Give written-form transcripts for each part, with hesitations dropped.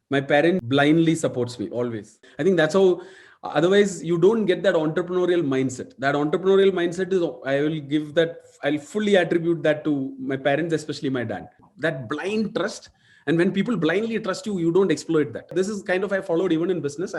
My parent blindly supports me always. I think that's how, otherwise you don't get that entrepreneurial mindset. That entrepreneurial mindset is, I will give that, I'll fully attribute that to my parents, especially my dad. That blind trust. And when people blindly trust you, you don't exploit that. This is kind of, I followed even in business.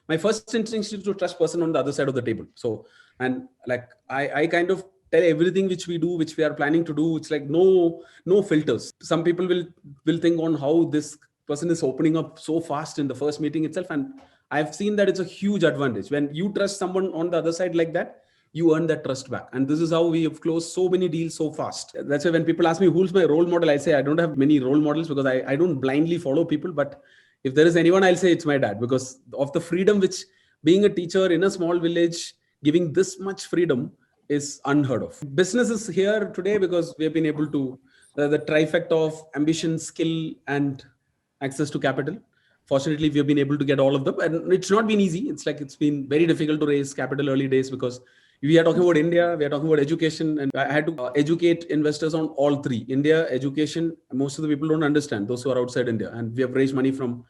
My first instinct is to trust person on the other side of the table. So, and like I kind of tell everything which we do, which we are planning to do. It's like no filters. Some people will think on how this person is opening up so fast in the first meeting itself, and I've seen that it's a huge advantage when you trust someone on the other side like that. You earn that trust back, and this is how we have closed so many deals so fast. That's why when people ask me who's my role model, I say I don't have many role models, because I don't blindly follow people. But if there is anyone, I'll say it's my dad, because of the freedom which, being a teacher in a small village, giving this much freedom is unheard of. Business is here today because we have been able to, the trifecta of ambition, skill, and access to capital. Fortunately, we have been able to get all of them, and it's not been easy. It's like it's been very difficult to raise capital early days, because we are talking about India, we are talking about education, and I had to educate investors on all three. India, education, most of the people don't understand, those who are outside India, and we have raised money from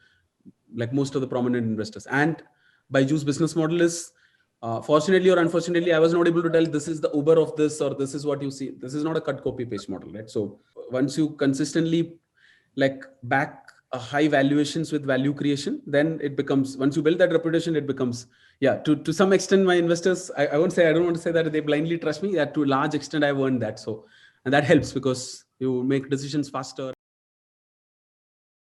like most of the prominent investors. And Byju's business model is, fortunately or unfortunately, I was not able to tell this is the Uber of this, or this is what you see. This is not a cut, copy, paste model, right? So once you consistently like back a high valuations with value creation, then it becomes, once you build that reputation, it becomes, yeah, to some extent, my investors, I won't say, I don't want to say that they blindly trust me, that to a large extent I've earned that. So, and that helps because you make decisions faster.